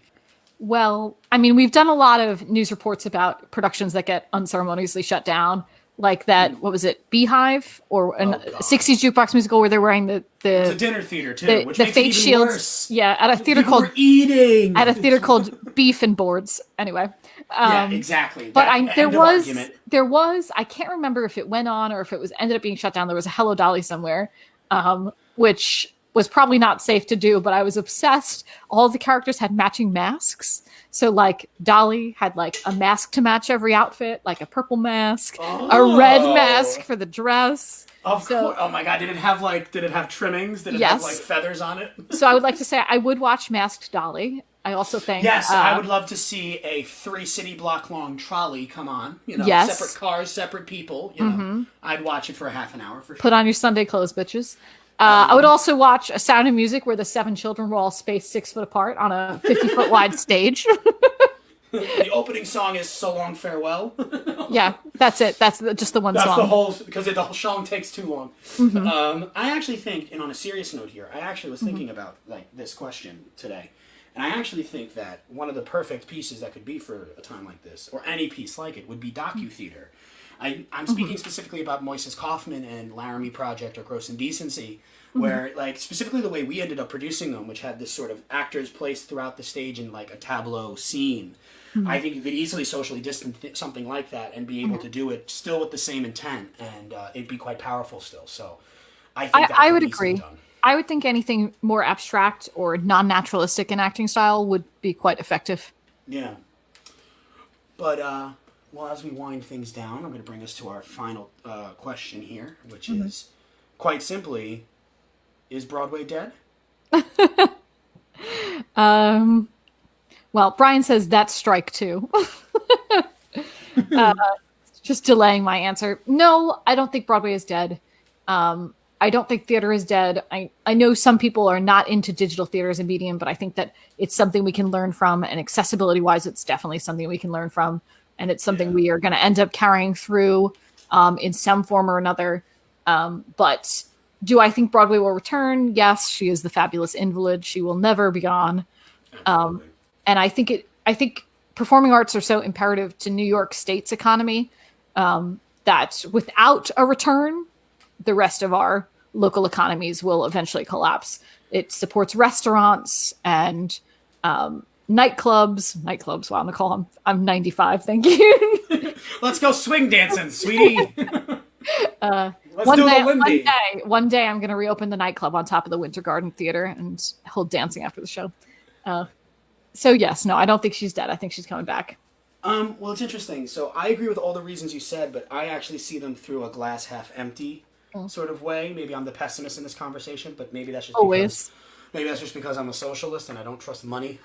Well, I mean, we've done a lot of news reports about productions that get unceremoniously shut down, like that. What was it, Beehive, or a 60s jukebox musical where they're wearing the it's a dinner theater too, which makes face it even shields. Worse. Yeah, at a theater People were eating at a theater called Beef and Boards. Anyway, yeah, exactly. But there was I can't remember if it went on or if it was ended up being shut down. There was a Hello Dolly somewhere, which was probably not safe to do, but I was obsessed. All the characters had matching masks. So like Dolly had like a mask to match every outfit, like a purple mask, a red mask for the dress. Of course. Oh my God. Did it have trimmings? Did it have like feathers on it? So I would like to say I would watch Masked Dolly. I also think I would love to see a 3 city block long trolley come on. You know, separate cars, separate people. You know, I'd watch it for a half an hour for sure. Put on your Sunday clothes, bitches. I would also watch A Sound of Music where the 7 children were all spaced 6 foot apart on a 50-foot wide stage. The opening song is So Long Farewell. Yeah, that's it. That's just the one song. That's the whole, because the whole song takes too long. I actually think, and on a serious note here, I actually was thinking about like this question today. And I actually think that one of the perfect pieces that could be for a time like this, or any piece like it, would be docu-theater. I'm speaking specifically about Moises Kaufman and Laramie Project or Gross Indecency, where, like, specifically the way we ended up producing them, which had this sort of actors placed throughout the stage in, like, a tableau scene. I think you could easily socially distance something like that and be able to do it still with the same intent, and it'd be quite powerful still. So I think I would agree. I would think anything more abstract or non-naturalistic in acting style would be quite effective. Yeah. But, well, as we wind things down, I'm going to bring us to our final question here, which is, quite simply, is Broadway dead? Well, Brian says that's strike two. Just delaying my answer. No, I don't think Broadway is dead. I don't think theater is dead. I know some people are not into digital theater as a medium, but I think that it's something we can learn from, and accessibility wise, it's definitely something we can learn from. And it's something we are going to end up carrying through in some form or another. But do I think Broadway will return? Yes, she is the fabulous invalid. She will never be gone. And I think performing arts are so imperative to New York State's economy that without a return, the rest of our local economies will eventually collapse. It supports restaurants and nightclubs. Wow, Nicole, I'm 95. Thank you. Let's go swing dancing, sweetie. Let's do the Lindy. One day I'm going to reopen the nightclub on top of the Winter Garden Theater and hold dancing after the show. So yes, no, I don't think she's dead. I think she's coming back. Well, it's interesting. So I agree with all the reasons you said, but I actually see them through a glass half empty sort of way. Maybe I'm the pessimist in this conversation, but maybe that's just because I'm a socialist and I don't trust money.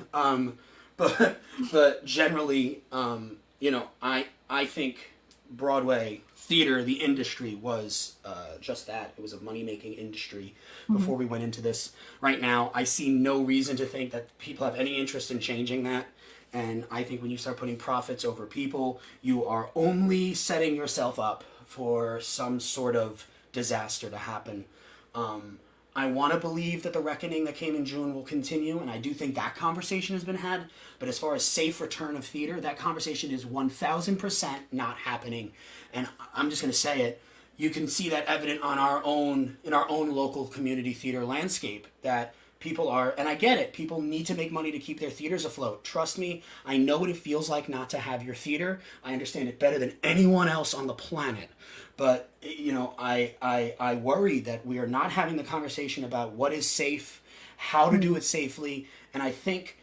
But generally, I think Broadway theater, the industry, was just that. It was a money-making industry before we went into this. Right now, I see no reason to think that people have any interest in changing that. And I think when you start putting profits over people, you are only setting yourself up for some sort of disaster to happen. I want to believe that the reckoning that came in June will continue, and I do think that conversation has been had. But as far as safe return of theater, that conversation is 1,000% not happening. And I'm just going to say it. You can see that evident in our own local community theater landscape, that people are, and I get it, people need to make money to keep their theaters afloat. Trust me, I know what it feels like not to have your theater. I understand it better than anyone else on the planet. But, I worry that we are not having the conversation about what is safe, how to do it safely. And I think,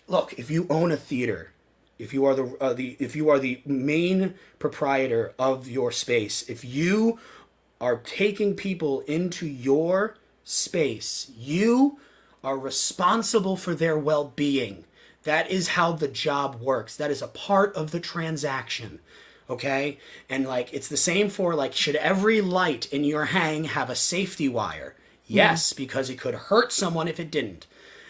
look, if you own a theater, if you are the main proprietor of your space, if you are taking people into your space, you are responsible for their well-being. That is how the job works. That is a part of the transaction. Okay? And it's the same for should every light in your hang have a safety wire? Yes, because it could hurt someone if it didn't.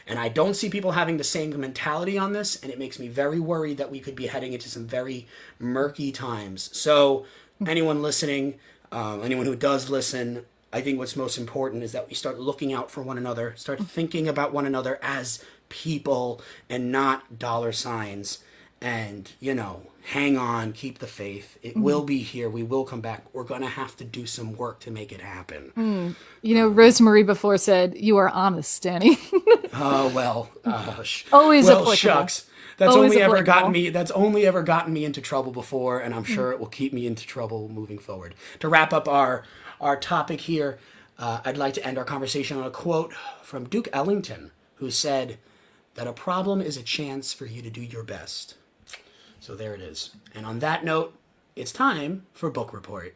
And I don't see people having the same mentality on this, and it makes me very worried that we could be heading into some very murky times. So anyone listening, anyone who does listen, I think what's most important is that we start looking out for one another, start thinking about one another as people and not dollar signs. And, hang on, keep the faith. It will be here. We will come back. We're going to have to do some work to make it happen. Rosemary before said, "You are honest, Danny." Oh, well. Always well, applicable. Shucks. That's only ever gotten me into trouble before, and I'm sure it will keep me into trouble moving forward. To wrap up our topic here, I'd like to end our conversation on a quote from Duke Ellington, who said that a problem is a chance for you to do your best. So there it is. And on that note, it's time for Book Report.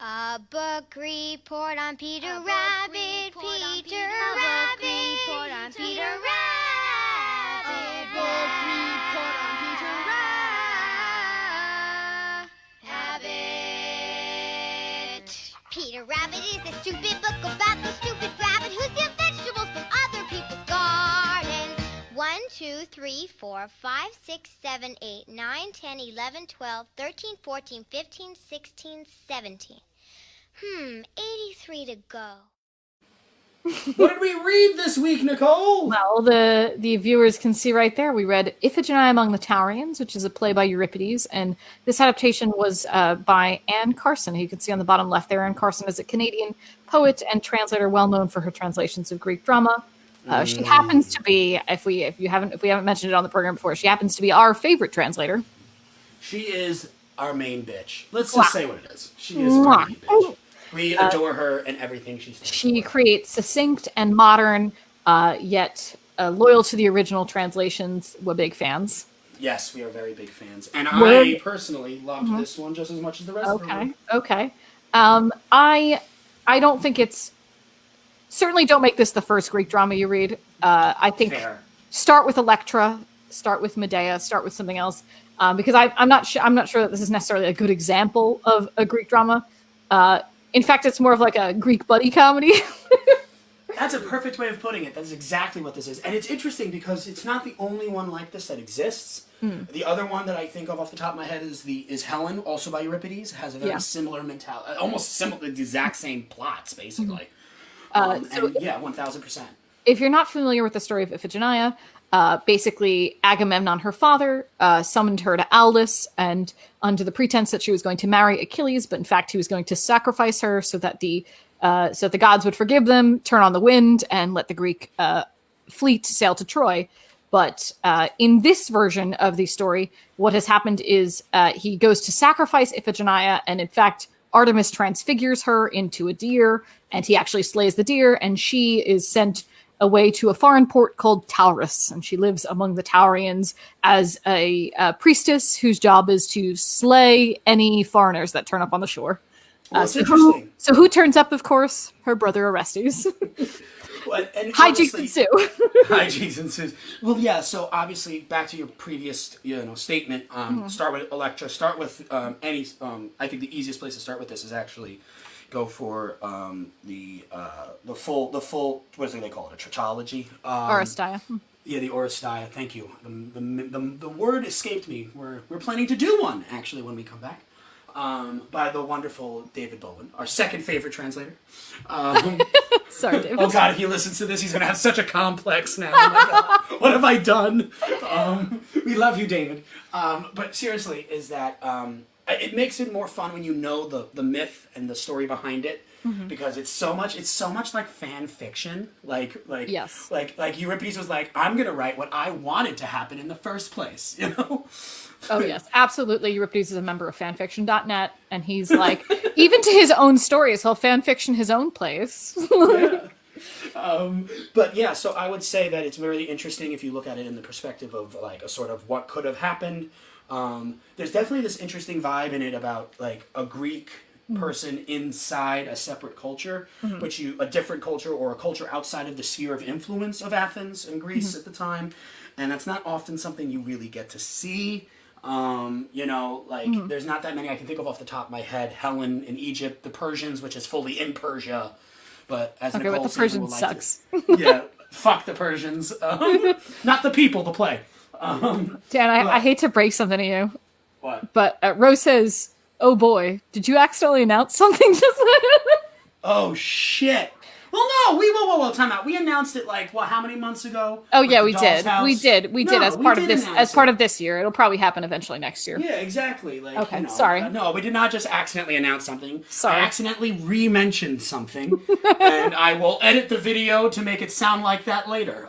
A book report on Peter Rabbit, Peter Rabbit. A book report on Peter Rabbit. A book report on Peter Rabbit. Peter Rabbit is a stupid book about the stupid rabbit who steals vegetables from other people's gardens. 1, 2, 3, 4, 5, 6, 7, 8, 9, 10, 11, 12, 13, 14, 15, 16, 17. 83 to go. What did we read this week, Nicole? Well, the viewers can see right there. We read Iphigenia Among the Taurians, which is a play by Euripides, and this adaptation was by Anne Carson. You can see on the bottom left there, Anne Carson is a Canadian poet and translator, well known for her translations of Greek drama. She happens to be, if we haven't mentioned it on the program before, she happens to be our favorite translator. She is our main bitch. Let's just say what it is. She is our main bitch. We adore her and everything she says. She creates succinct and modern, yet loyal to the original translations. We're big fans. Yes, we are very big fans. And I personally loved this one just as much as the rest of them. Okay. I don't think it's... Certainly don't make this the first Greek drama you read. I think Fair. start with Electra, start with Medea, start with something else, because I'm not sure that this is necessarily a good example of a Greek drama. In fact, it's more of like a Greek buddy comedy. That's a perfect way of putting it. That's exactly what this is. And it's interesting because it's not the only one like this that exists. The other one that I think of off the top of my head is Helen, also by Euripides. It has a very similar mentality, almost similar, the exact same plots, basically. And yeah, 1000%. If you're not familiar with the story of Iphigenia, basically Agamemnon, her father, summoned her to Aulis, and under the pretense that she was going to marry Achilles, but in fact he was going to sacrifice her so that the gods would forgive them, turn on the wind, and let the Greek fleet sail to Troy. But in this version of the story, what has happened is he goes to sacrifice Iphigenia, and in fact, Artemis transfigures her into a deer, and he actually slays the deer, and she is sent away to a foreign port called Taurus, and she lives among the Taurians as a priestess whose job is to slay any foreigners that turn up on the shore. Well, it's interesting. So who turns up, of course? Her brother Orestes. Hijinks ensue. Hijinks ensues. Well, yeah. So obviously, back to your previous, statement. Start with Electra. Start with any. I think the easiest place to start with this is actually go for the full. What do they call it? A trilogy. Oresteia. Yeah, the Oresteia. Thank you. The word escaped me. We're planning to do one actually when we come back. By the wonderful David Bowen, our second favorite translator. Sorry, David. Oh God, if he listens to this, he's going to have such a complex now. Oh my God. What have I done? We love you, David. But seriously, is that it makes it more fun when you know the myth and the story behind it. Because it's so much like fan fiction. Like yes. Like Euripides was like, I'm gonna write what I wanted to happen in the first place, Oh yes, absolutely. Euripides is a member of fanfiction.net, and he's like, even to his own stories, he'll fanfiction his own plays. Yeah. But yeah, so I would say that it's really interesting if you look at it in the perspective of like a sort of what could have happened. There's definitely this interesting vibe in it about like a Greek person inside a separate culture, but a different culture or a culture outside of the sphere of influence of Athens and Greece at the time, and that's not often something you really get to see. There's not that many I can think of off the top of my head. Helen in Egypt, the Persians, which is fully in Persia, but as Okay, Nicole but the said, Persians sucks. Yeah, fuck the Persians. Not the people, the play. Dan, I hate to break something to you. What? But Rose says, "Oh boy, did you accidentally announce something just then?" Oh shit! Well, no, whoa, time out. We announced it like how many months ago? Oh Like yeah, the we Doll's did. House? We did as No, part we of did this announce part it. of this year. It'll probably happen eventually next year. Yeah, exactly. Like, Okay, sorry. No, we did not just accidentally announce something. Sorry. I accidentally re-mentioned something, and I will edit the video to make it sound like that later.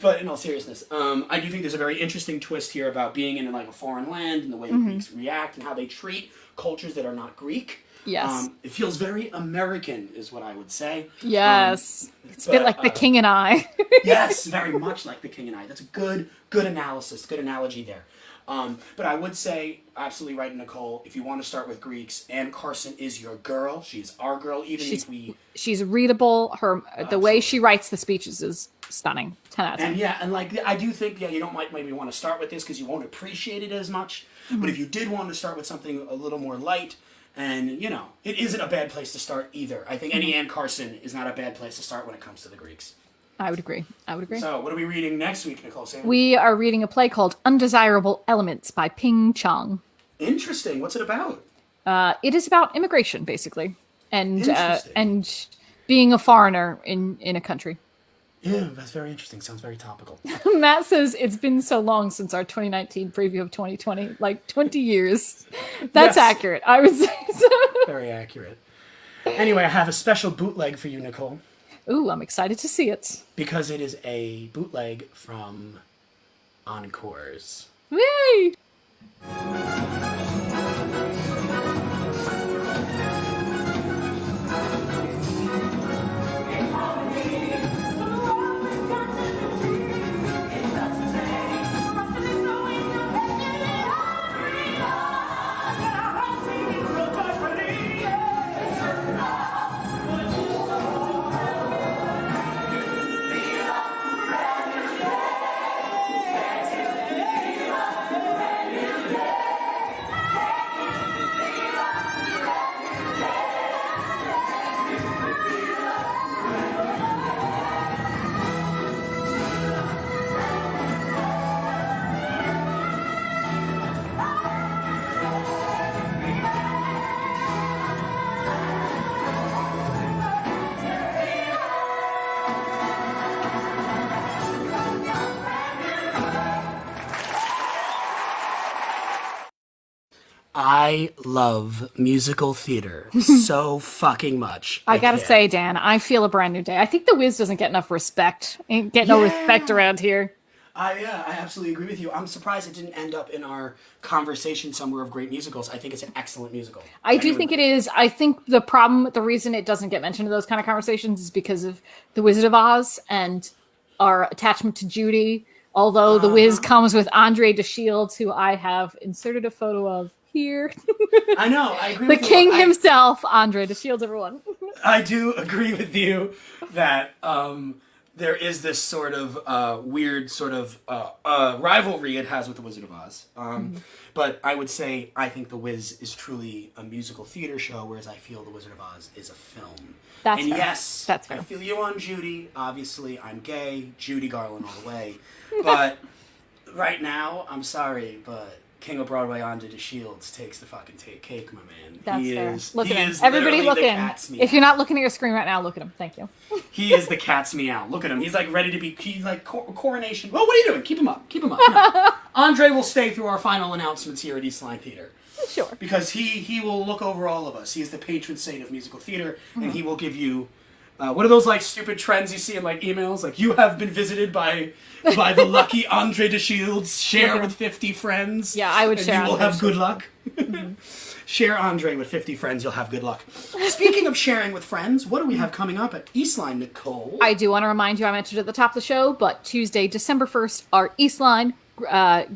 But in all seriousness, I do think there's a very interesting twist here about being in like a foreign land and the way the Greeks react and how they treat cultures that are not Greek. Yes. It feels very American, is what I would say. Yes. It's a bit like The King and I. Yes, very much like The King and I. That's a good analysis, good analogy there. But I would say, absolutely right, Nicole, if you want to start with Greeks, Anne Carson is your girl. She's our girl, She's readable. The way she writes the speeches is stunning. 10 out of 10. And yeah, and like, I do think, you don't maybe want to start with this because you won't appreciate it as much. But if you did want to start with something a little more light, and, it isn't a bad place to start either. I think any Anne Carson is not a bad place to start when it comes to the Greeks. I would agree. So, what are we reading next week, Nicole? Sam? We are reading a play called Undesirable Elements by Ping Chong. Interesting. What's it about? It is about immigration, basically, and being a foreigner in a country. Yeah, that's very interesting. Sounds very topical. Matt says it's been so long since our 2019 preview of 2020, like 20 years. That's accurate. I would say so. Very accurate. Anyway, I have a special bootleg for you, Nicole. Ooh, I'm excited to see it. Because it is a bootleg from Encores. Yay! I love musical theater so fucking much. I gotta can't. say, Dan, I feel a brand new day. I think The Wiz doesn't get enough respect. Ain't get no respect around here. I absolutely agree with you. I'm surprised it didn't end up in our conversation somewhere of great musicals. I think it's an excellent musical. I do think it is. I think the reason it doesn't get mentioned in those kind of conversations is because of The Wizard of Oz and our attachment to Judy. Although The Wiz comes with Andre DeShields, who I have inserted a photo of here. I know. I agree The with you. king himself, Andre DeShields, everyone. I do agree with you that there is this sort of weird sort of rivalry it has with The Wizard of Oz. But I would say I think The Wiz is truly a musical theater show, whereas I feel The Wizard of Oz is a film. That's and fair. yes, That's fair. I feel you on Judy. Obviously, I'm gay. Judy Garland all the way. But right now, I'm sorry, but King of Broadway, Andre DeShields takes the fucking cake, my man. That's he fair. is, Look he at him. is Everybody literally look the at cat's him. meow. If you're not looking at your screen right now, look at him. Thank you. He is the cat's meow. Look at him. He's like ready to be. He's like coronation. Well, what are you doing? Keep him up. Keep him up. No. Andre will stay through our final announcements here at EastLine Theater. Sure. Because he will look over all of us. He is the patron saint of musical theater, and he will give you. What are those like stupid trends you see in like emails? Like, you have been visited by the lucky Andre DeShields. Share with 50 friends. Yeah, I would and share you will Andre have good luck. Share Andre with 50 friends. You'll have good luck. Speaking of sharing with friends, what do we have coming up at EastLine, Nicole? I do want to remind you, I mentioned it at the top of the show, but Tuesday, December 1st, our EastLine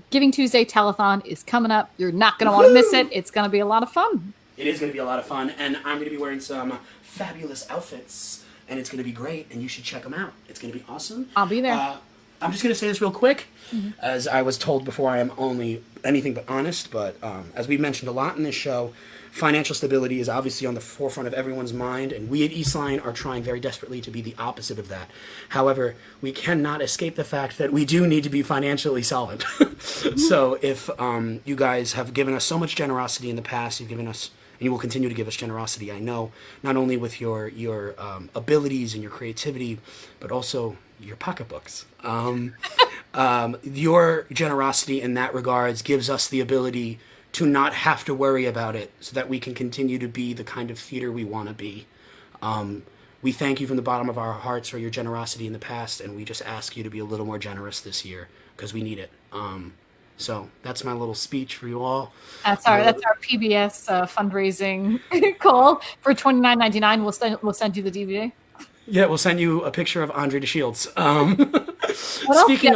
Giving Tuesday Telethon is coming up. You're not going to want to miss it. It's going to be a lot of fun. It is going to be a lot of fun, and I'm going to be wearing some fabulous outfits, and it's going to be great, and you should check them out. It's going to be awesome. I'll be there. I'm just going to say this real quick. As I was told before, I am only anything but honest, but as we've mentioned a lot in this show, financial stability is obviously on the forefront of everyone's mind, and we at EastLine are trying very desperately to be the opposite of that. However, we cannot escape the fact that we do need to be financially solid. So if you guys have given us so much generosity in the past, you've given us, and you will continue to give us generosity, I know, not only with your abilities and your creativity, but also your pocketbooks. Your generosity in that regards gives us the ability to not have to worry about it, so that we can continue to be the kind of theater we want to be. We thank you from the bottom of our hearts for your generosity in the past, and we just ask you to be a little more generous this year, because we need it. So that's my little speech for you all. That's our PBS fundraising call for $29.99. We'll send you the DVD. Yeah, we'll send you a picture of Andre DeShields. Speaking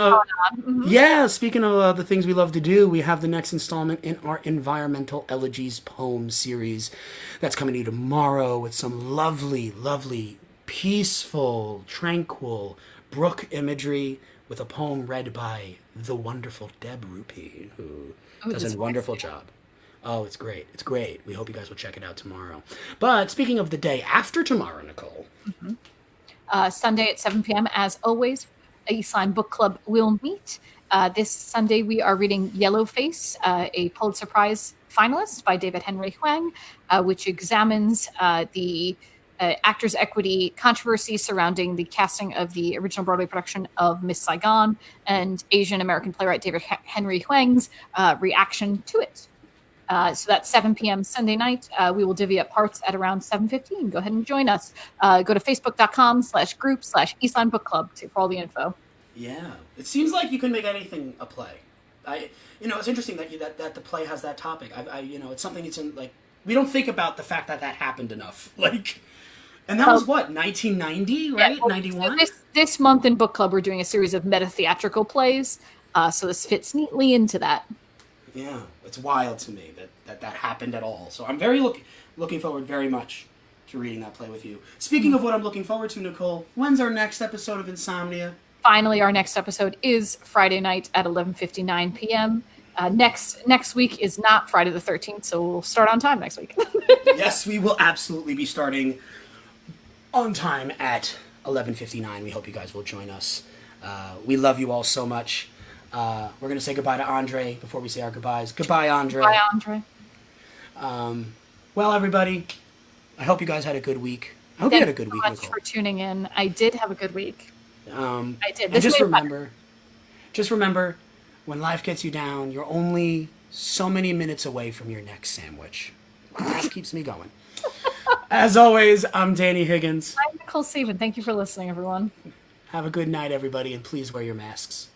of the things we love to do, we have the next installment in our Environmental Elegies poem series that's coming to you tomorrow with some lovely, lovely, peaceful, tranquil brook imagery with a poem read by the wonderful Deb Rupee, who does a wonderful job. Oh, it's great. It's great. We hope you guys will check it out tomorrow. But speaking of the day after tomorrow, Nicole. Sunday at 7 p.m., as always, EastLine Book Club will meet. This Sunday, we are reading Yellowface, a Pulitzer Prize finalist by David Henry Hwang, which examines the actors' equity controversy surrounding the casting of the original Broadway production of Miss Saigon and Asian-American playwright David Henry Hwang's reaction to it. So that's 7 p.m. Sunday night. We will divvy up parts at around 7:15. Go ahead and join us. Go to facebook.com/group/EastLine Book Club for all the info. Yeah, it seems like you can make anything a play. It's interesting that the play has that topic. It's something that's in, like, we don't think about the fact that happened enough. Like, and that was what, 1990, right? 91. This month in book club, we're doing a series of meta theatrical plays. So this fits neatly into that. Yeah, it's wild to me that happened at all. So I'm very looking forward very much to reading that play with you. Speaking of what I'm looking forward to, Nicole, when's our next episode of Insomnia? Finally, our next episode is Friday night at 11:59 p.m. Next week is not Friday the 13th, so we'll start on time next week. Yes, we will absolutely be starting on time at 11:59. We hope you guys will join us. We love you all so much. We're going to say goodbye to Andre before we say our goodbyes. Goodbye, Andre. Bye, Andre. Well, everybody, I hope you guys had a good week. I hope you had a good week, Nicole. Thanks so much for tuning in. I did have a good week. I did. And just remember, when life gets you down, your only so many minutes away from your next sandwich. That keeps me going. As always, I'm Danny Higgins. I'm Nicole Steven. Thank you for listening, everyone. Have a good night, everybody, and please wear your masks.